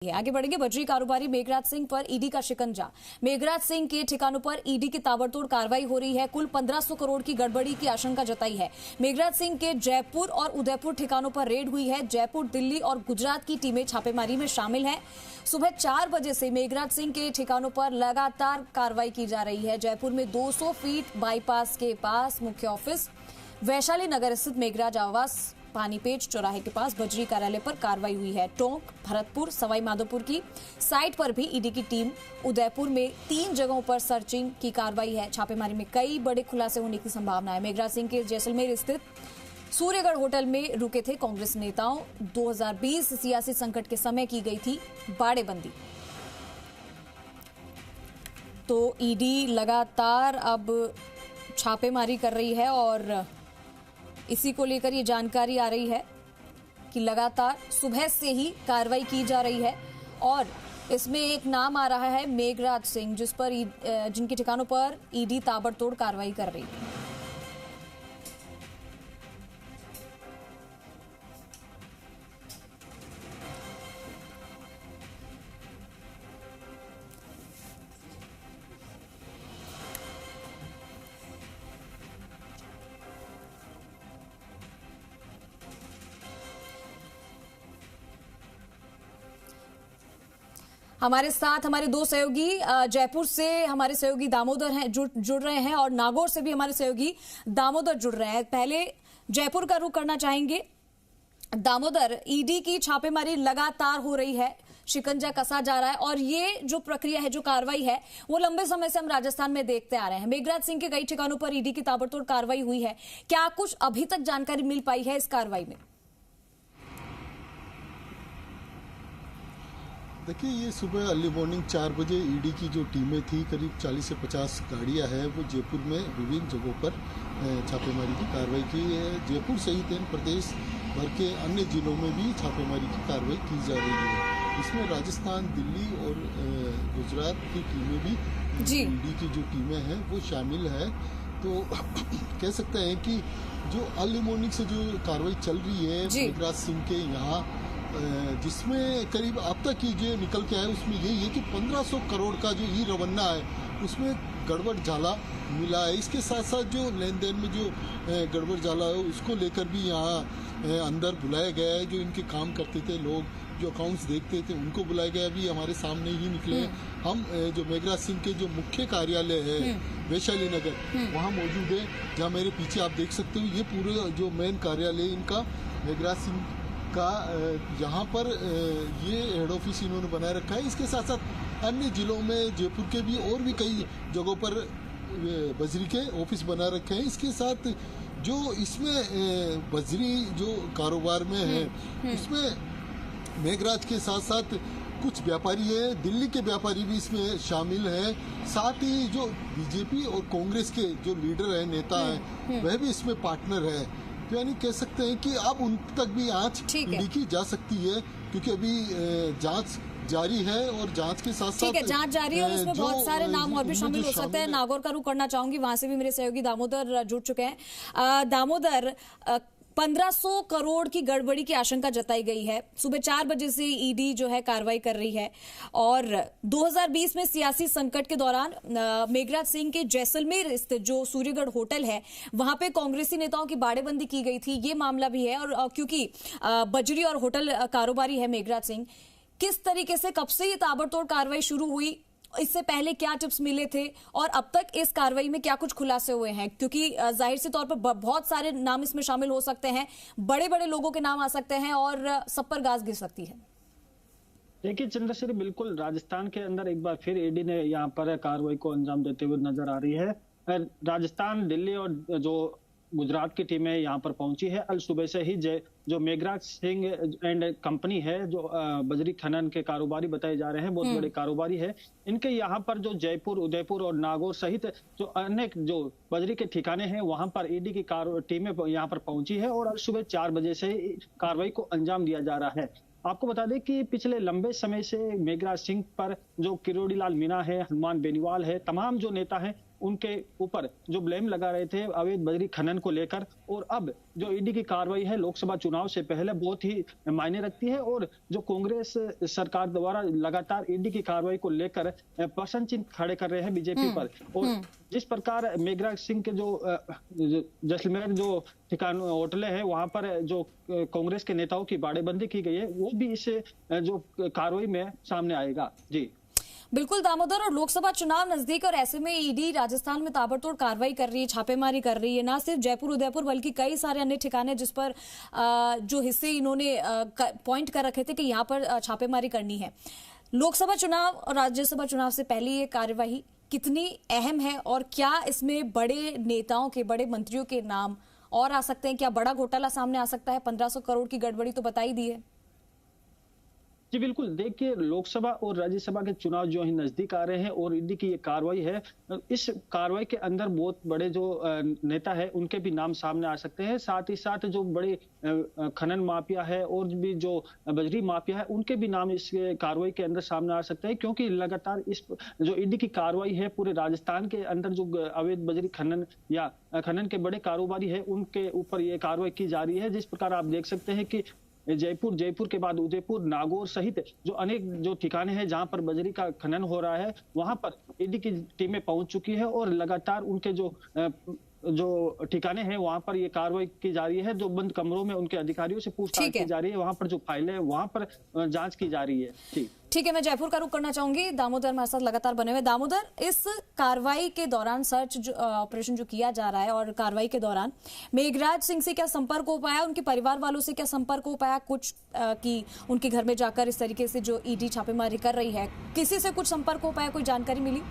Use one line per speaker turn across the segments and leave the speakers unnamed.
आगे बढ़ेंगे। बजरी कारोबारी मेघराज सिंह पर ईडी का शिकंजा। मेघराज सिंह के ठिकानों पर ईडी की ताबड़तोड़ कार्रवाई हो रही है। कुल 1500 करोड़ की गड़बड़ी की आशंका जताई है। मेघराज सिंह के जयपुर और उदयपुर ठिकानों पर रेड हुई है। जयपुर, दिल्ली और गुजरात की टीमें छापेमारी में शामिल हैं। सुबह 4 बजे से मेघराज सिंह के ठिकानों पर लगातार कार्रवाई की जा रही है। जयपुर में 200 फीट बाईपास के पास मुख्य ऑफिस, वैशाली नगर स्थित मेघराज आवास, पानीपेट चौराहे के पास बजरी कार्यालय पर कार्रवाई हुई है। टोंक, भरतपुर, सवाई माधोपुर की साइट पर भी ईडी की टीम, उदयपुर में 3 जगहों पर सर्चिंग की कार्रवाई है। छापेमारी में कई बड़े खुलासे होने की संभावना है। मेघराज सिंह के जैसलमेर स्थित सूर्यगढ़ होटल में रुके थे कांग्रेस नेताओं। 2020 सियासी संकट के समय की गई थी बाड़ेबंदी। तो ईडी लगातार अब छापेमारी कर रही है और इसी को लेकर ये जानकारी आ रही है कि लगातार सुबह से ही कार्रवाई की जा रही है और इसमें एक नाम आ रहा है मेघराज सिंह, जिस पर जिनके ठिकानों पर ईडी ताबड़तोड़ कार्रवाई कर रही है। हमारे साथ हमारे 2 सहयोगी जयपुर से हमारे सहयोगी दामोदर हैं, जुड़ रहे हैं और नागौर से भी हमारे सहयोगी दामोदर जुड़ रहे हैं। पहले जयपुर का रुख करना चाहेंगे। दामोदर, ईडी की छापेमारी लगातार हो रही है, शिकंजा कसा जा रहा है और ये जो प्रक्रिया है, जो कार्रवाई है, वो लंबे समय से हम राजस्थान में देखते आ रहे हैं। मेघराज सिंह के कई ठिकानों पर ईडी की ताबड़तोड़ कार्रवाई हुई है। क्या कुछ अभी तक जानकारी मिल पाई है इस कार्रवाई में?
देखिए, ये सुबह अर्ली मॉर्निंग 4 बजे ईडी की जो टीमें थी, करीब 40 से 50 गाड़ियां हैं, वो जयपुर में विभिन्न जगहों पर छापेमारी की कार्रवाई की है। जयपुर सहित प्रदेश भर के अन्य जिलों में भी छापेमारी की कार्रवाई की जा रही है। इसमें राजस्थान, दिल्ली और गुजरात की टीमें भी, ईडी की जो टीमें हैं वो शामिल है। तो कह सकते हैं कि जो अर्ली मॉर्निंग से जो कार्रवाई चल रही है मेघराज सिंह के यहाँ, जिसमें करीब अब तक की जो निकल के आया उसमें यही है कि 1500 करोड़ का जो ई रवन्ना है उसमें गड़बड़ झाला मिला है। इसके साथ साथ जो लेन देन में जो गड़बड़ झाला है उसको लेकर भी यहाँ अंदर बुलाया गया है। जो इनके काम करते थे लोग, जो अकाउंट्स देखते थे, उनको बुलाया गया। अभी हमारे सामने ही निकले हम जो मेघराज सिंह के जो मुख्य कार्यालय है वैशाली नगर, वहाँ मौजूद है, जहाँ मेरे पीछे आप देख सकते हो। ये पूरे जो मेन कार्यालय इनका मेघराज सिंह का, यहाँ पर ये हेड ऑफिस इन्होंने बनाए रखा है। इसके साथ साथ अन्य जिलों में, जयपुर के भी और भी कई जगहों पर बजरी के ऑफिस बना रखे हैं। इसके साथ जो इसमें बजरी जो कारोबार में है उसमें मेघराज के साथ साथ कुछ व्यापारी है, दिल्ली के व्यापारी भी इसमें शामिल हैं। साथ ही जो बीजेपी और कांग्रेस के जो लीडर हैं, नेता हैं, वह भी इसमें पार्टनर है। यानी कह सकते हैं कि अब उन तक भी आंच ईडी की जा सकती है, क्योंकि अभी जांच जारी है और जांच के साथ साथ
जांच जारी है और उसमें बहुत सारे नाम और भी शामिल हो सकते हैं। नागौर का रुख करना चाहूंगी, वहां से भी मेरे सहयोगी दामोदर जुड़ चुके हैं। दामोदर, 1500 करोड़ की गड़बड़ी की आशंका जताई गई है। सुबह 4 बजे से ईडी जो है कार्रवाई कर रही है और 2020 में सियासी संकट के दौरान मेघराज सिंह के जैसलमेर स्थित जो सूर्यगढ़ होटल है, वहां पे कांग्रेसी नेताओं की बाड़ेबंदी की गई थी, ये मामला भी है। और क्योंकि बजरी और होटल कारोबारी है मेघराज सिंह, किस तरीके से, कब से ये ताबड़तोड़ कार्रवाई शुरू हुई, इससे पहले क्या टिप्स मिले थे और अब तक इस कार्रवाई में क्या कुछ खुलासे हुए हैं? क्योंकि जाहिर से तौर पर बहुत सारे नाम इसमें शामिल हो सकते हैं, बड़े बड़े लोगों के नाम आ सकते हैं और सब पर गाज गिर सकती है।
देखिए चंद्रश्री, बिल्कुल राजस्थान के अंदर एक बार फिर ईडी ने यहाँ पर कार्रवाई को अंजाम देते हुए नजर आ रही है। राजस्थान, दिल्ली और जो गुजरात की टीमें यहाँ पर पहुंची है। अल सुबह से ही जो मेघराज सिंह एंड कंपनी है, जो बजरी खनन के कारोबारी बताए जा रहे हैं, बहुत बड़े कारोबारी है, इनके यहाँ पर जो जयपुर, उदयपुर और नागौर सहित जो अनेक जो बजरी के ठिकाने हैं, वहां पर ईडी की टीमें यहाँ पर पहुंची है और सुबह 4 बजे से कार्रवाई को अंजाम दिया जा रहा है। आपको बता दें कि पिछले लंबे समय से मेघराज सिंह पर जो किरोड़ी लाल मीणा है, हनुमान बेनीवाल है, तमाम जो नेता हैं, उनके ऊपर जो ब्लेम लगा रहे थे अवैध बजरी खनन को लेकर, और अब जो ईडी की कार्रवाई है लोकसभा चुनाव से पहले बहुत ही मायने रखती है। और जो कांग्रेस सरकार द्वारा लगातार ईडी की कार्रवाई को लेकर प्रश्न चिन्ह खड़े कर रहे हैं बीजेपी पर, और जिस प्रकार मेघराज सिंह के जो जैसलमेर जो ठिकान होटलें हैं वहां पर जो कांग्रेस के नेताओं की बाड़ेबंदी की गई है, वो भी इस जो कार्रवाई में सामने आएगा। जी
बिल्कुल दामोदर, और लोकसभा चुनाव नजदीक और ऐसे में ईडी राजस्थान में ताबड़तोड़ कार्रवाई कर रही है, छापेमारी कर रही है, ना सिर्फ जयपुर उदयपुर बल्कि कई सारे अन्य ठिकाने जिस पर जो हिस्से इन्होंने पॉइंट कर रखे थे कि यहाँ पर छापेमारी करनी है। लोकसभा चुनाव और राज्यसभा चुनाव से पहले ये कार्यवाही कितनी अहम है, और क्या इसमें बड़े नेताओं के, बड़े मंत्रियों के नाम और आ सकते हैं? क्या बड़ा घोटाला सामने आ सकता है? 1500 करोड़ की गड़बड़ी तो बता ही दी है।
जी बिल्कुल, देखिए लोकसभा और राज्यसभा के चुनाव जो ही नजदीक आ रहे हैं और ईडी की ये कार्रवाई है, इस कार्रवाई के अंदर बहुत बड़े जो नेता है उनके भी नाम सामने आ सकते हैं। साथ ही साथ जो बड़े खनन माफिया है और भी जो बजरी माफिया है उनके भी नाम इस कार्रवाई के अंदर सामने आ सकते हैं, क्योंकि लगातार इस जो ईडी की कार्रवाई है पूरे राजस्थान के अंदर जो अवैध बजरी खनन या खनन के बड़े कारोबारी है उनके ऊपर ये कार्रवाई की जा रही है। जिस प्रकार आप देख सकते हैं कि जयपुर के बाद उदयपुर, नागौर सहित जो अनेक जो ठिकाने हैं जहां पर बजरी का खनन हो रहा है, वहां पर ईडी की टीमें पहुंच चुकी है और लगातार उनके जो ठिकाने हैं वहां पर ये कार्रवाई की जा रही है। जो बंद कमरों में उनके अधिकारियों से पूछताछ की जा रही है, वहां पर जो फाइलें है वहां पर जांच की जा रही है।
ठीक है, मैं जयपुर का रुख करना चाहूंगी। दामोदर हमारे साथ लगातार बने हुए। दामोदर, इस कार्रवाई के दौरान सर्च ऑपरेशन जो किया जा रहा है और कार्रवाई के दौरान मेघराज सिंह से क्या संपर्क हो पाया, उनके परिवार वालों से क्या संपर्क हो पाया कुछ कि उनके घर में जाकर इस तरीके से जो ईडी छापेमारी कर रही है, किसी से कुछ संपर्क हो पाया, कोई जानकारी मिली,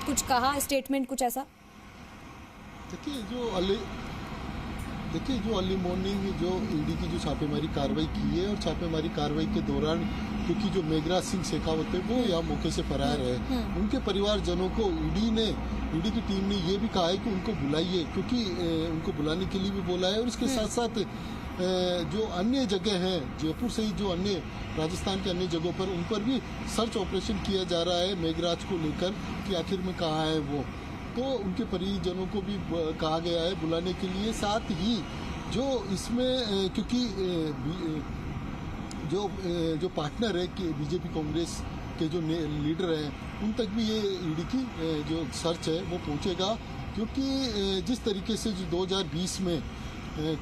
कुछ कहा, स्टेटमेंट कुछ ऐसा?
देखिए जो अर्ली मॉर्निंग जो ईडी की जो छापेमारी कार्रवाई की है, और छापेमारी कार्रवाई के दौरान क्योंकि जो मेघराज सिंह शेखावत है वो यहाँ मौके से फरार है, उनके परिवारजनों को ईडी की टीम ने ये भी कहा है कि उनको बुलाइए, क्योंकि उनको बुलाने के लिए भी बोला है। और इसके साथ साथ जो अन्य जगह हैं जयपुर सहित जो अन्य राजस्थान के अन्य जगहों पर, उन पर भी सर्च ऑपरेशन किया जा रहा है मेघराज को लेकर कि आखिर में कहाँ है वो। तो उनके परिजनों को भी कहा गया है बुलाने के लिए। साथ ही जो इसमें क्योंकि जो पार्टनर है कि बीजेपी कांग्रेस के जो लीडर हैं उन तक भी ये ईडी की जो सर्च है वो पहुंचेगा, क्योंकि जिस तरीके से जो 2020 में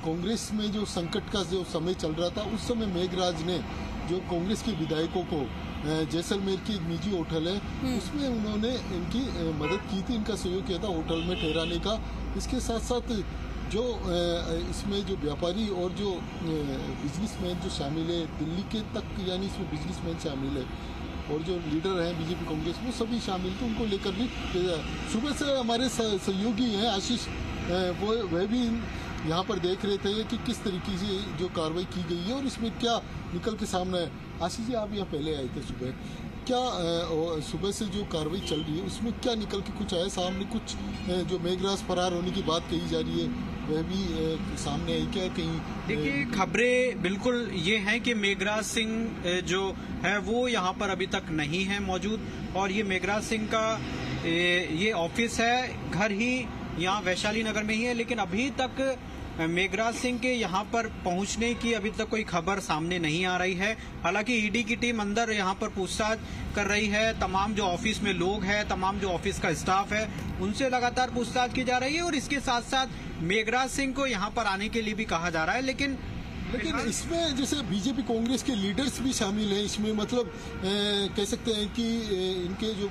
कांग्रेस में जो संकट का जो समय चल रहा था, उस समय मेघराज ने जो कांग्रेस के विधायकों को जैसलमेर की एक निजी होटल है उसमें उन्होंने इनकी मदद की थी, इनका सहयोग किया था होटल में ठहराने का। इसके साथ साथ जो इसमें जो व्यापारी और जो बिजनेसमैन जो शामिल है दिल्ली के तक, यानी इसमें बिजनेसमैन शामिल है और जो लीडर हैं बीजेपी कांग्रेस वो सभी शामिल थे, उनको लेकर भी सुबह से हमारे सहयोगी हैं आशीष, वह भी यहाँ पर देख रहे थे कि किस तरीके से जो कार्रवाई की गई है और इसमें क्या निकल के सामने है। आशीष जी, आप यहाँ पहले आए थे सुबह, क्या सुबह से जो कार्रवाई चल रही है उसमें क्या निकल के कुछ आया सामने? कुछ जो मेघराज फरार होने की बात कही जा रही है वह भी सामने आई क्या कहीं?
देखिए, खबरें बिल्कुल ये हैं कि मेघराज सिंह जो है वो यहाँ पर अभी तक नहीं है मौजूद, और ये मेघराज सिंह का ये ऑफिस है, घर ही यहाँ वैशाली नगर में ही है, लेकिन अभी तक मेघराज सिंह के यहाँ पर पहुँचने की अभी तक कोई खबर सामने नहीं आ रही है। हालांकि ईडी की टीम अंदर यहाँ पर पूछताछ कर रही है, तमाम जो ऑफिस में लोग हैं, तमाम जो ऑफिस का स्टाफ है, उनसे लगातार पूछताछ की जा रही है, और इसके साथ साथ मेघराज सिंह को यहाँ पर आने के लिए भी कहा जा रहा है। लेकिन
इसमें जैसे बीजेपी कांग्रेस के लीडर्स भी शामिल हैं इसमें, मतलब कह सकते हैं कि इनके जो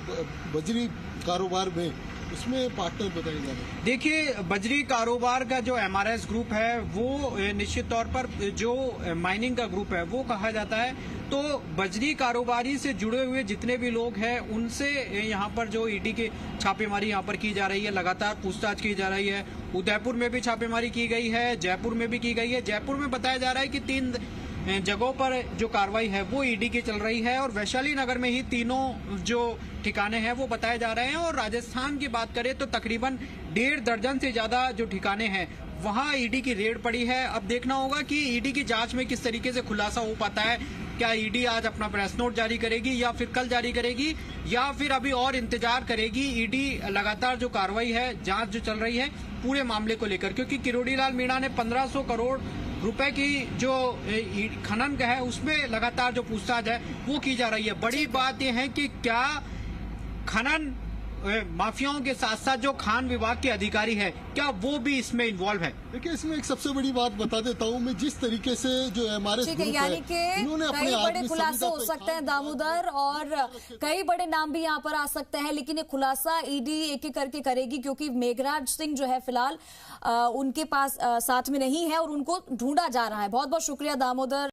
बजरी कारोबार में उसमें पार्टनर बताए जा रहे हैं।
देखिए, बजरी कारोबार का जो एमआरएस ग्रुप है वो निश्चित तौर पर जो माइनिंग का ग्रुप है वो कहा जाता है। तो बजरी कारोबारी से जुड़े हुए जितने भी लोग हैं उनसे यहाँ पर जो ईडी की छापेमारी यहाँ पर की जा रही है, लगातार पूछताछ की जा रही है। उदयपुर में भी छापेमारी की गई है, जयपुर में भी की गई है। जयपुर में बताया जा रहा है कि 3 जगहों पर जो कार्रवाई है वो ईडी की चल रही है, और वैशाली नगर में ही तीनों जो ठिकाने हैं वो बताए जा रहे हैं। और राजस्थान की बात करें तो तकरीबन 1.5 दर्जन से ज्यादा जो ठिकाने हैं वहां ईडी की रेड पड़ी है। अब देखना होगा कि ईडी की जांच में किस तरीके से खुलासा हो पाता है। क्या ईडी आज अपना प्रेस नोट जारी करेगी या फिर कल जारी करेगी, या फिर अभी और इंतजार करेगी। ईडी लगातार जो कार्रवाई है, जांच जो चल रही है पूरे मामले को लेकर, क्योंकि किरोड़ी लाल मीणा ने 1500 करोड़ रुपए की जो खनन का है उसमें लगातार जो पूछताछ है वो की जा रही है। बड़ी बात यह है कि क्या खनन माफियाओं के साथ साथ जो खान विभाग के अधिकारी है, क्या वो भी इसमें इन्वॉल्व है?
देखिए, इसमें एक सबसे बड़ी बात बता देता हूँ मैं, जिस तरीके से जो हमारे
यानी कि कई बड़े खुलासे हो सकते हैं दामोदर, और कई बड़े नाम भी यहाँ पर आ सकते हैं, लेकिन ये खुलासा ईडी एक एक करके करेगी, क्योंकि मेघराज सिंह जो है फिलहाल उनके पास साथ में नहीं है और उनको ढूंढा जा रहा है। बहुत बहुत शुक्रिया दामोदर।